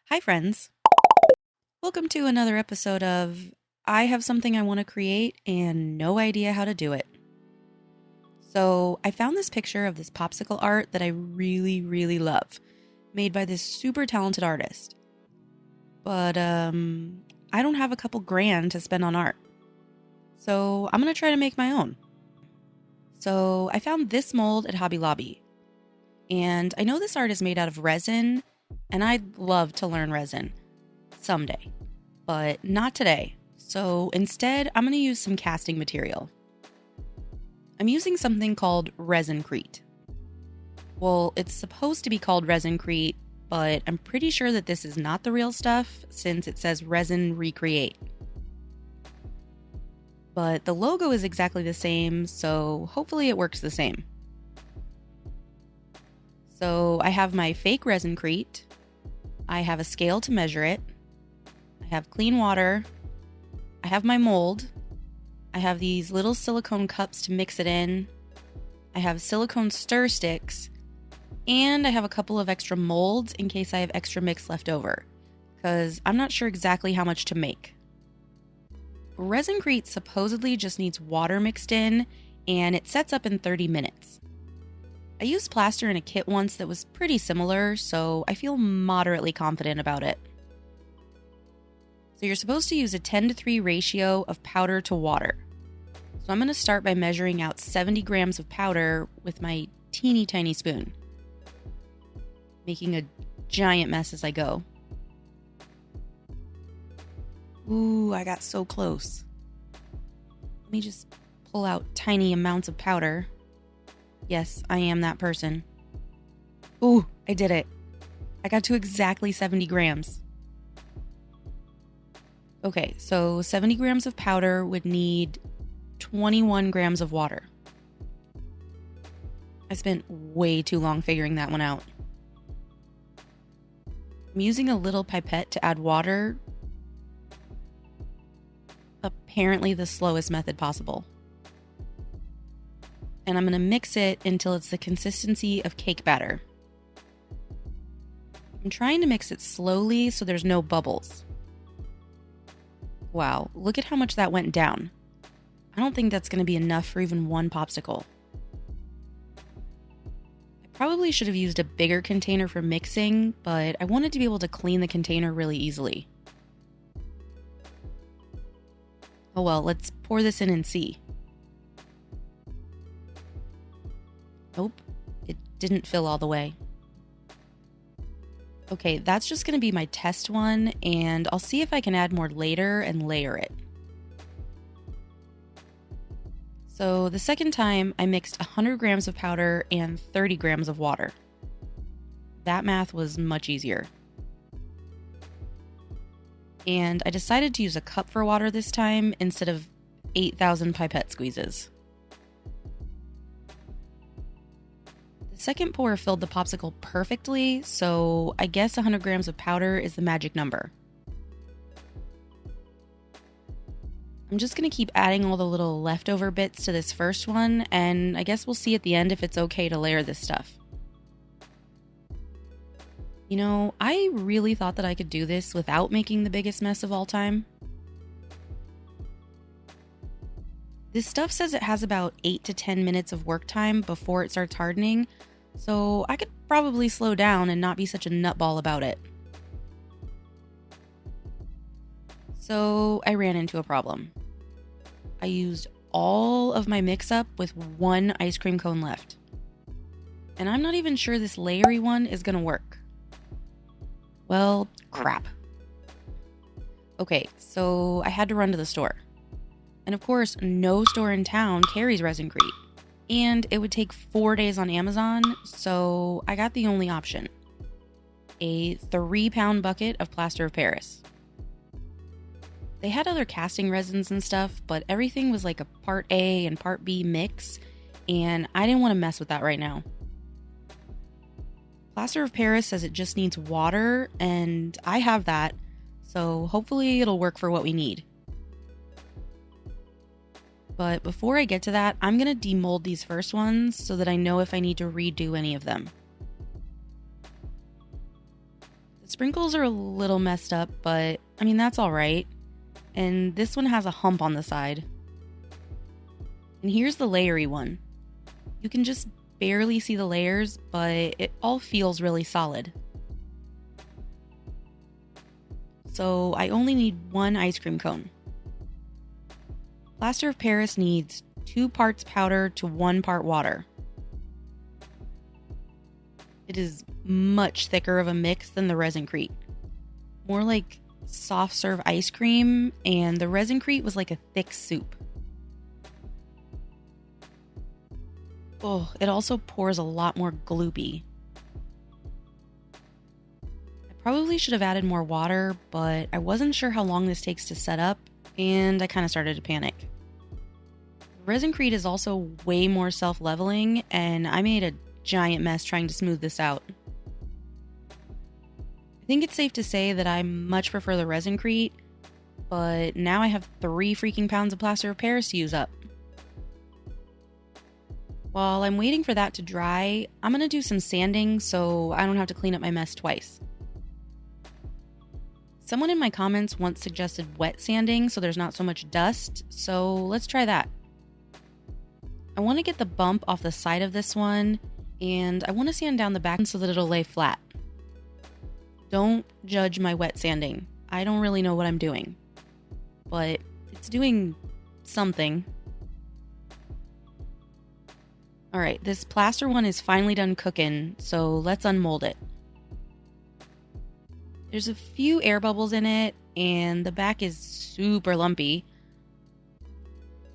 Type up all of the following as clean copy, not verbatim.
Hi, friends. Welcome to another episode of I have something I want to create and no idea how to do it. So, I found this picture of this popsicle art that I really, really love, made by this super talented artist. But, I don't have a couple grand to spend on art. So, I'm going to try to make my own. So, I found this mold at Hobby Lobby. And I know this art is made out of resin, and I'd love to learn resin someday. But not today. So instead, I'm going to use some casting material. I'm using something called Resincrete. Well, it's supposed to be called Resincrete, but I'm pretty sure that this is not the real stuff since it says Resin Recreate. But the logo is exactly the same, so hopefully it works the same. So I have my fake Resincrete. I have a scale to measure it. I have clean water, I have my mold, I have these little silicone cups to mix it in, I have silicone stir sticks, and I have a couple of extra molds in case I have extra mix left over, because I'm not sure exactly how much to make. Resincrete supposedly just needs water mixed in, and it sets up in 30 minutes. I used plaster in a kit once that was pretty similar, so I feel moderately confident about it. So you're supposed to use a 10:3 ratio of powder to water. So I'm going to start by measuring out 70 grams of powder with my teeny tiny spoon, making a giant mess as I go. Ooh, I got so close. Let me just pull out tiny amounts of powder. Yes, I am that person. Ooh, I did it. I got to exactly 70 grams. Okay, so 70 grams of powder would need 21 grams of water. I spent way too long figuring that one out. I'm using a little pipette to add water. Apparently the slowest method possible. And I'm going to mix it until it's the consistency of cake batter. I'm trying to mix it slowly so there's no bubbles. Wow, look at how much that went down. I don't think that's going to be enough for even one popsicle. I probably should have used a bigger container for mixing, but I wanted to be able to clean the container really easily. Oh well, let's pour this in and see. Nope, it didn't fill all the way. Okay, that's just going to be my test one, and I'll see if I can add more later and layer it. So the second time, I mixed 100 grams of powder and 30 grams of water. That math was much easier. And I decided to use a cup for water this time instead of 8,000 pipette squeezes. The second pour filled the popsicle perfectly, so I guess 100 grams of powder is the magic number. I'm just going to keep adding all the little leftover bits to this first one, and I guess we'll see at the end if it's okay to layer this stuff. You know, I really thought that I could do this without making the biggest mess of all time. This stuff says it has about 8 to 10 minutes of work time before it starts hardening, so I could probably slow down and not be such a nutball about it. So I ran into a problem. I used all of my mix-up with one ice cream cone left. And I'm not even sure this layery one is gonna work. Well, crap. Okay, so I had to run to the store. And of course, no store in town carries Resincrete. And it would take 4 days on Amazon, so I got the only option. A 3-pound bucket of plaster of Paris. They had other casting resins and stuff, but everything was like a part A and part B mix, and I didn't want to mess with that right now. Plaster of Paris says it just needs water, and I have that, so hopefully it'll work for what we need. But before I get to that, I'm going to demold these first ones so that I know if I need to redo any of them. sprinkles are a little messed up, but I mean, that's all right. And this one has a hump on the side. And here's the layery one. You can just barely see the layers, but it all feels really solid. So I only need one ice cream cone. Plaster of Paris needs 2 parts powder to 1 part water. It is much thicker of a mix than the Resinecrete. More like soft serve ice cream, and the Resinecrete was like a thick soup. Oh, it also pours a lot more gloopy. I probably should have added more water, but I wasn't sure how long this takes to set up, and I kind of started to panic. Resinecrete is also way more self-leveling, and I made a giant mess trying to smooth this out. I think it's safe to say that I much prefer the Resinecrete, but now I have 3 freaking pounds of plaster of Paris to use up. While I'm waiting for that to dry, I'm going to do some sanding so I don't have to clean up my mess twice. Someone in my comments once suggested wet sanding so there's not so much dust, so let's try that. I want to get the bump off the side of this one, and I want to sand down the back so that it'll lay flat. Don't judge my wet sanding. I don't really know what I'm doing, but it's doing something. Alright, this plaster one is finally done cooking, so let's unmold it. There's a few air bubbles in it, and the back is super lumpy,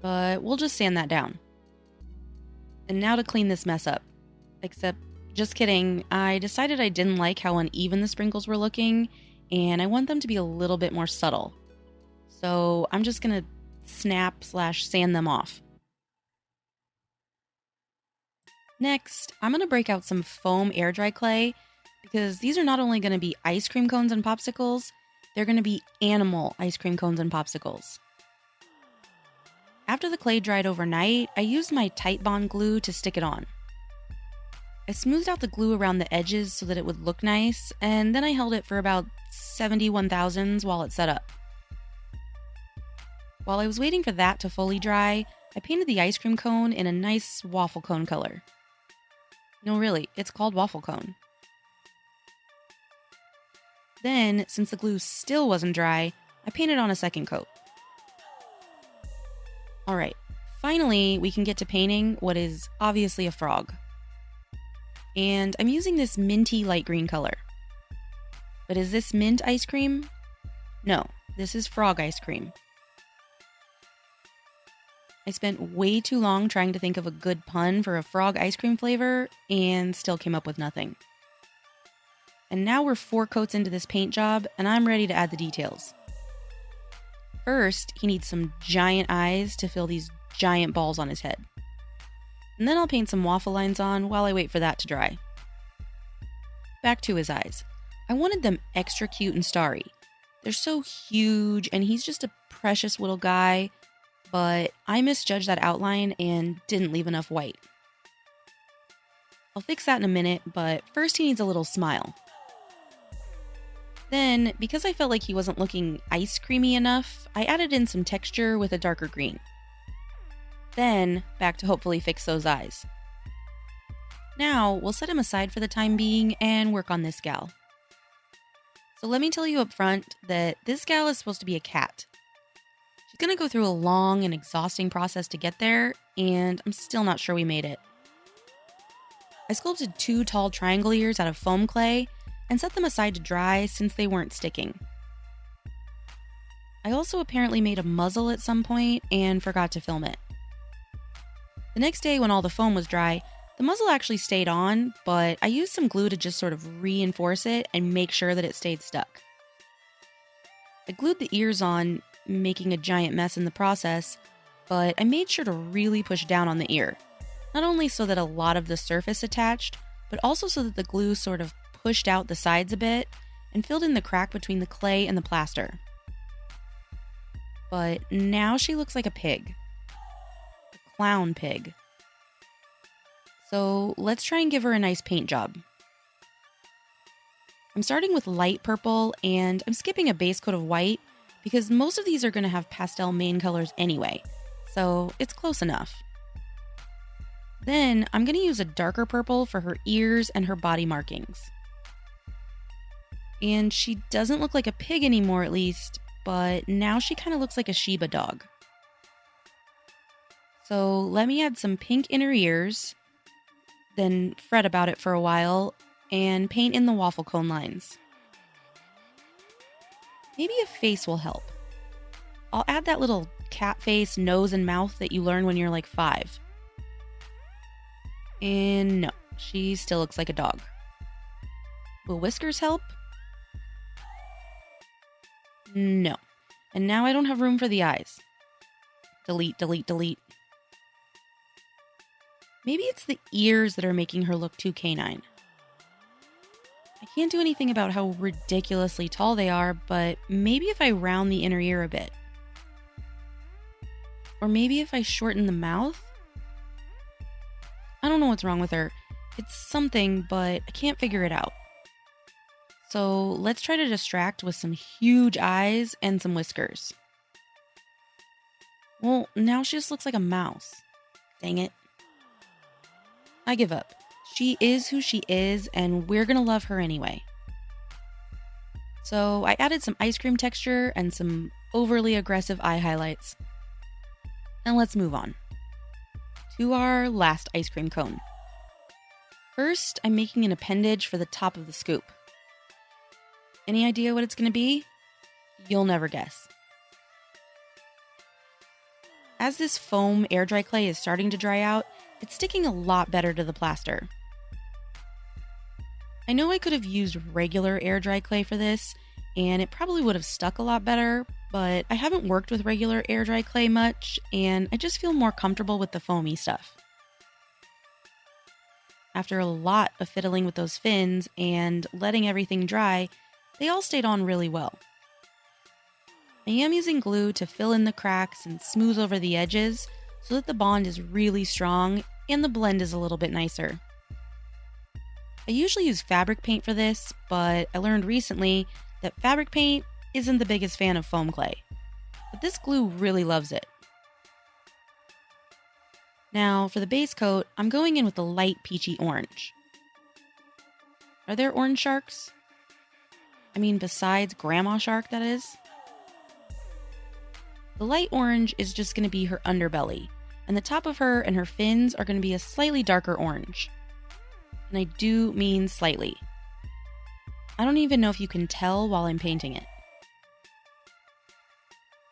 but we'll just sand that down. And now to clean this mess up. Except, just kidding, I decided I didn't like how uneven the sprinkles were looking, and I want them to be a little bit more subtle. So I'm just going to snap/sand them off. Next, I'm going to break out some foam air dry clay, because these are not only going to be ice cream cones and popsicles, they're going to be animal ice cream cones and popsicles. After the clay dried overnight, I used my Titebond glue to stick it on. I smoothed out the glue around the edges so that it would look nice, and then I held it for about 71 thousandths while it set up. While I was waiting for that to fully dry, I painted the ice cream cone in a nice waffle cone color. No, really, it's called waffle cone. Then, since the glue still wasn't dry, I painted on a second coat. Alright, finally we can get to painting what is obviously a frog. And I'm using this minty light green color. But is this mint ice cream? No, this is frog ice cream. I spent way too long trying to think of a good pun for a frog ice cream flavor and still came up with nothing. And now we're 4 coats into this paint job and I'm ready to add the details. First, he needs some giant eyes to fill these giant balls on his head. And then I'll paint some waffle lines on while I wait for that to dry. Back to his eyes. I wanted them extra cute and starry. They're so huge and he's just a precious little guy, but I misjudged that outline and didn't leave enough white. I'll fix that in a minute, but first he needs a little smile. Then, because I felt like he wasn't looking ice creamy enough, I added in some texture with a darker green. Then, back to hopefully fix those eyes. Now, we'll set him aside for the time being and work on this gal. So let me tell you up front that this gal is supposed to be a cat. She's gonna go through a long and exhausting process to get there, and I'm still not sure we made it. I sculpted 2 tall triangle ears out of foam clay and set them aside to dry since they weren't sticking. I also apparently made a muzzle at some point and forgot to film it. The next day when all the foam was dry, the muzzle actually stayed on, but I used some glue to just sort of reinforce it and make sure that it stayed stuck. I glued the ears on, making a giant mess in the process, but I made sure to really push down on the ear. Not only so that a lot of the surface attached, but also so that the glue sort of pushed out the sides a bit and filled in the crack between the clay and the plaster. But now she looks like a pig. A clown pig. So let's try and give her a nice paint job. I'm starting with light purple and I'm skipping a base coat of white because most of these are going to have pastel main colors anyway, so it's close enough. Then I'm going to use a darker purple for her ears and her body markings. And she doesn't look like a pig anymore at least, but now she kind of looks like a Shiba dog. So let me add some pink inner ears, then fret about it for a while, and paint in the waffle cone lines. Maybe a face will help. I'll add that little cat face, nose, and mouth that you learn when you're like 5. And no, she still looks like a dog. Will whiskers help? No. And now I don't have room for the eyes. Delete, delete, delete. Maybe it's the ears that are making her look too canine. I can't do anything about how ridiculously tall they are, but maybe if I round the inner ear a bit. Or maybe if I shorten the mouth? I don't know what's wrong with her. It's something, but I can't figure it out. So let's try to distract with some huge eyes and some whiskers. Well, now she just looks like a mouse. Dang it. I give up. She is who she is, and we're gonna love her anyway. So I added some ice cream texture and some overly aggressive eye highlights. And let's move on to our last ice cream cone. First, I'm making an appendage for the top of the scoop. Any idea what it's gonna be? You'll never guess. As this foam air dry clay is starting to dry out, it's sticking a lot better to the plaster. I know I could have used regular air dry clay for this, and it probably would have stuck a lot better, but I haven't worked with regular air dry clay much, and I just feel more comfortable with the foamy stuff. After a lot of fiddling with those fins and letting everything dry, they all stayed on really well. I am using glue to fill in the cracks and smooth over the edges so that the bond is really strong and the blend is a little bit nicer. I usually use fabric paint for this, but I learned recently that fabric paint isn't the biggest fan of foam clay, but this glue really loves it. Now for the base coat, I'm going in with the light peachy orange. Are there orange sharks? I mean, besides Grandma Shark, that is. The light orange is just going to be her underbelly, and the top of her and her fins are going to be a slightly darker orange. And I do mean slightly. I don't even know if you can tell while I'm painting it.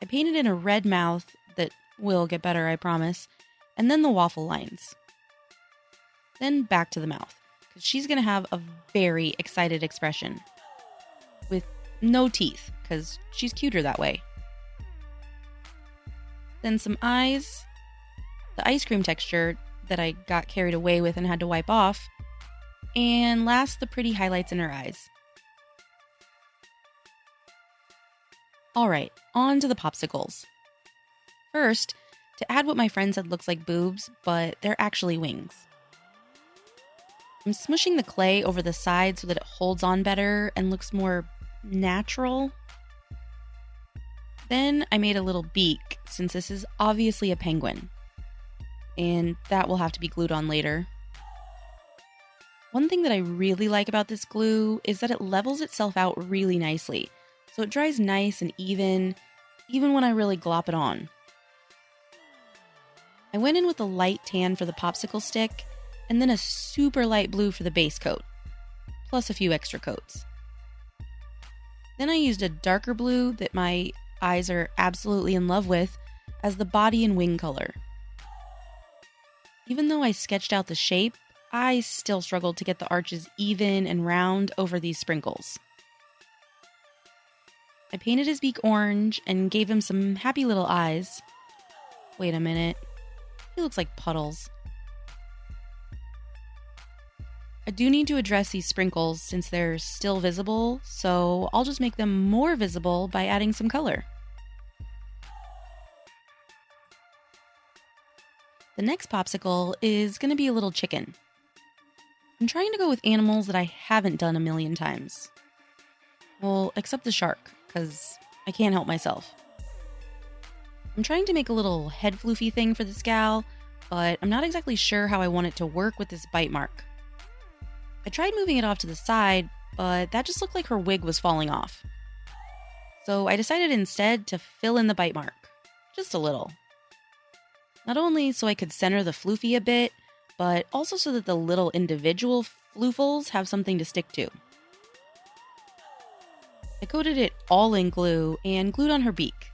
I painted in a red mouth that will get better, I promise, and then the waffle lines. Then back to the mouth, because she's going to have a very excited expression. With no teeth, because she's cuter that way. Then some eyes, the ice cream texture that I got carried away with and had to wipe off, and last, the pretty highlights in her eyes. Alright, on to the popsicles. First, to add what my friend said looks like boobs, but they're actually wings. I'm smushing the clay over the side so that it holds on better and looks more natural. Then I made a little beak, since this is obviously a penguin. And that will have to be glued on later. One thing that I really like about this glue is that it levels itself out really nicely, so it dries nice and even when I really glop it on. I went in with a light tan for the popsicle stick, and then a super light blue for the base coat, plus a few extra coats. Then I used a darker blue that my eyes are absolutely in love with as the body and wing color. Even though I sketched out the shape, I still struggled to get the arches even and round over these sprinkles. I painted his beak orange and gave him some happy little eyes. Wait a minute, he looks like puddles. I do need to address these sprinkles since they're still visible, so I'll just make them more visible by adding some color. The next popsicle is going to be a little chicken. I'm trying to go with animals that I haven't done a million times. Well, except the shark, because I can't help myself. I'm trying to make a little head floofy thing for this gal, but I'm not exactly sure how I want it to work with this bite mark. I tried moving it off to the side, but that just looked like her wig was falling off. So I decided instead to fill in the bite mark, just a little. Not only so I could center the floofy a bit, but also so that the little individual floofles have something to stick to. I coated it all in glue and glued on her beak.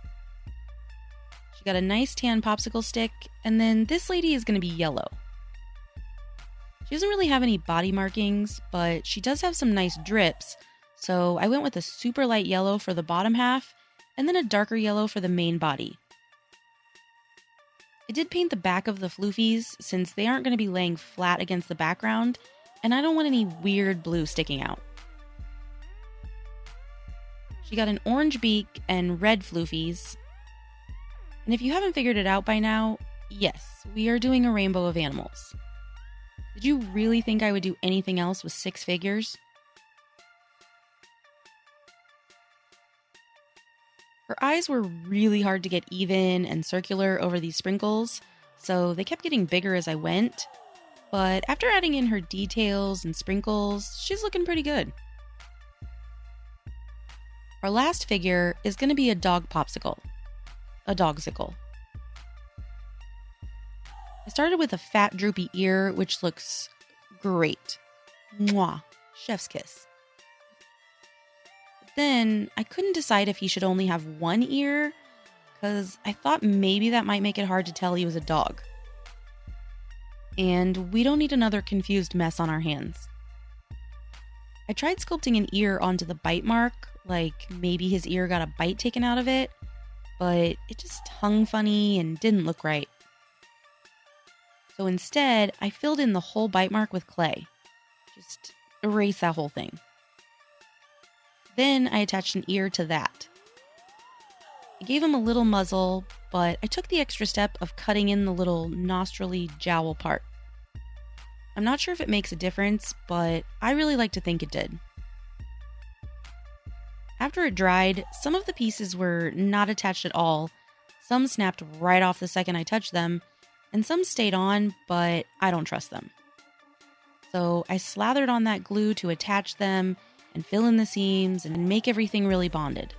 She got a nice tan popsicle stick, and then this lady is going to be yellow. She doesn't really have any body markings, but she does have some nice drips, so I went with a super light yellow for the bottom half, and then a darker yellow for the main body. I did paint the back of the floofies since they aren't going to be laying flat against the background, and I don't want any weird blue sticking out. She got an orange beak and red floofies. And if you haven't figured it out by now, yes, we are doing a rainbow of animals. Did you really think I would do anything else with 6 figures? Her eyes were really hard to get even and circular over these sprinkles, so they kept getting bigger as I went. But after adding in her details and sprinkles, she's looking pretty good. Our last figure is going to be a dog popsicle. A dogsicle. I started with a fat droopy ear, which looks great. Mwah. Chef's kiss. But then I couldn't decide if he should only have one ear, because I thought maybe that might make it hard to tell he was a dog. And we don't need another confused mess on our hands. I tried sculpting an ear onto the bite mark, like maybe his ear got a bite taken out of it, but it just hung funny and didn't look right. So instead, I filled in the whole bite mark with clay. Just erase that whole thing. Then I attached an ear to that. I gave him a little muzzle, but I took the extra step of cutting in the little nostril-y jowl part. I'm not sure if it makes a difference, but I really like to think it did. After it dried, some of the pieces were not attached at all, some snapped right off the second I touched them, and some stayed on, but I don't trust them. So I slathered on that glue to attach them and fill in the seams and make everything really bonded.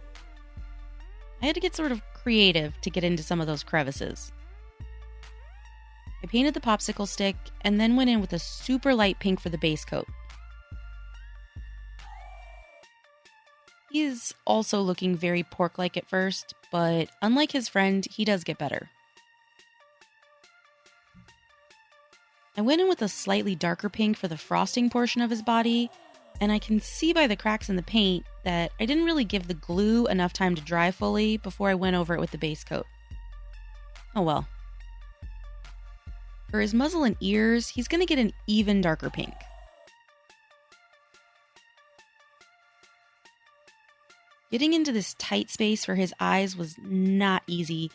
I had to get sort of creative to get into some of those crevices. I painted the popsicle stick and then went in with a super light pink for the base coat. He is also looking very pork-like at first, but unlike his friend, he does get better. I went in with a slightly darker pink for the frosting portion of his body, and I can see by the cracks in the paint that I didn't really give the glue enough time to dry fully before I went over it with the base coat. Oh well. For his muzzle and ears, he's going to get an even darker pink. Getting into this tight space for his eyes was not easy,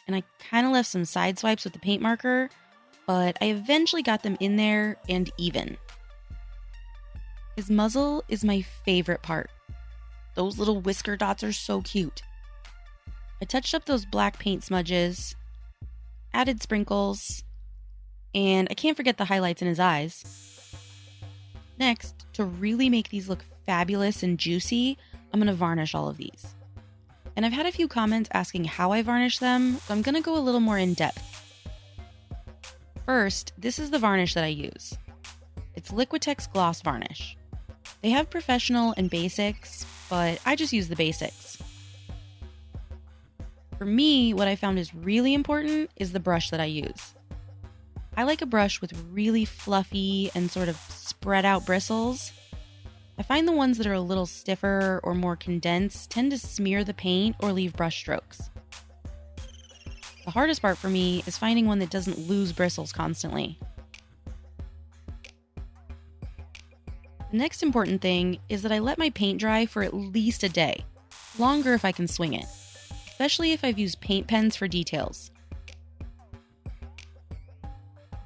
and I kind of left some side swipes with the paint marker, but I eventually got them in there and even. His muzzle is my favorite part. Those little whisker dots are so cute. I touched up those black paint smudges, added sprinkles, and I can't forget the highlights in his eyes. Next, to really make these look fabulous and juicy, I'm going to varnish all of these. And I've had a few comments asking how I varnish them, so I'm going to go a little more in depth. First, this is the varnish that I use. It's Liquitex Gloss Varnish. They have professional and basics, but I just use the basics. For me, what I found is really important is the brush that I use. I like a brush with really fluffy and sort of spread out bristles. I find the ones that are a little stiffer or more condensed tend to smear the paint or leave brush strokes. The hardest part for me is finding one that doesn't lose bristles constantly. The next important thing is that I let my paint dry for at least a day, longer if I can swing it, especially if I've used paint pens for details.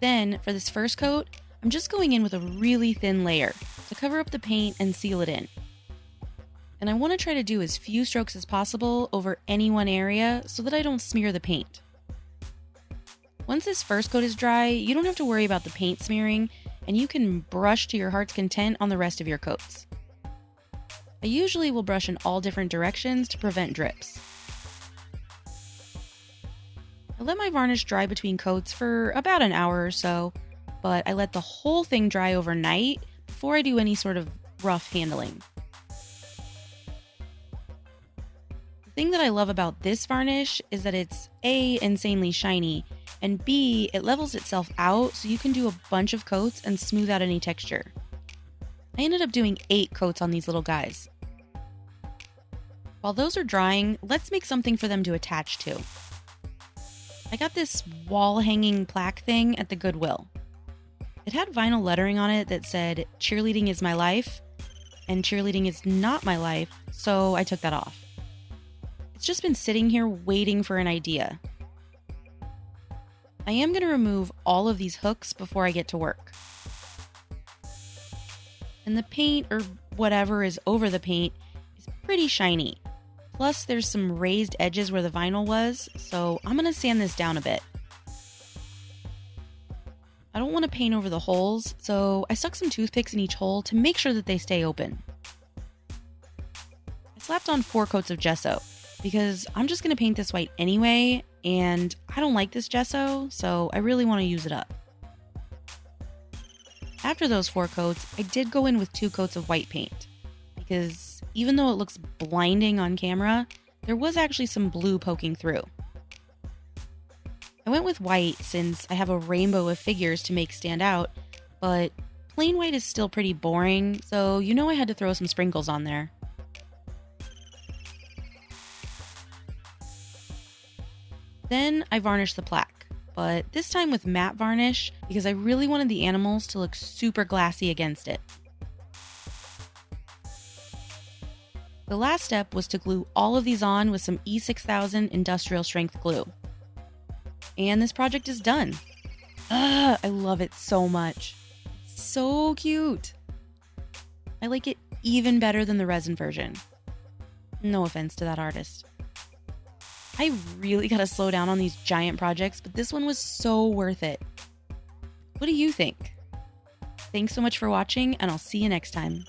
Then, for this first coat, I'm just going in with a really thin layer to cover up the paint and seal it in. And I want to try to do as few strokes as possible over any one area so that I don't smear the paint. Once this first coat is dry, you don't have to worry about the paint smearing, and you can brush to your heart's content on the rest of your coats. I usually will brush in all different directions to prevent drips. I let my varnish dry between coats for about an hour or so, but I let the whole thing dry overnight before I do any sort of rough handling. The thing that I love about this varnish is that it's A, insanely shiny, and B, it levels itself out so you can do a bunch of coats and smooth out any texture. I ended up doing 8 coats on these little guys. While those are drying, let's make something for them to attach to. I got this wall-hanging plaque thing at the Goodwill. It had vinyl lettering on it that said, "Cheerleading is my life," and "Cheerleading is not my life," so I took that off. It's just been sitting here waiting for an idea. I am going to remove all of these hooks before I get to work. And the paint, or whatever is over the paint, is pretty shiny. Plus, there's some raised edges where the vinyl was, so I'm going to sand this down a bit. I don't want to paint over the holes, so I stuck some toothpicks in each hole to make sure that they stay open. I slapped on 4 coats of gesso, because I'm just going to paint this white anyway, and I don't like this gesso, so I really want to use it up. After those 4 coats, I did go in with 2 coats of white paint, because even though it looks blinding on camera, there was actually some blue poking through. I went with white since I have a rainbow of figures to make stand out, but plain white is still pretty boring, so I had to throw some sprinkles on there. Then I varnished the plaque, but this time with matte varnish because I really wanted the animals to look super glassy against it. The last step was to glue all of these on with some E6000 industrial strength glue. And this project is done. I love it so much. It's so cute. I like it even better than the resin version. No offense to that artist. I really gotta slow down on these giant projects, but this one was so worth it. What do you think? Thanks so much for watching, and I'll see you next time.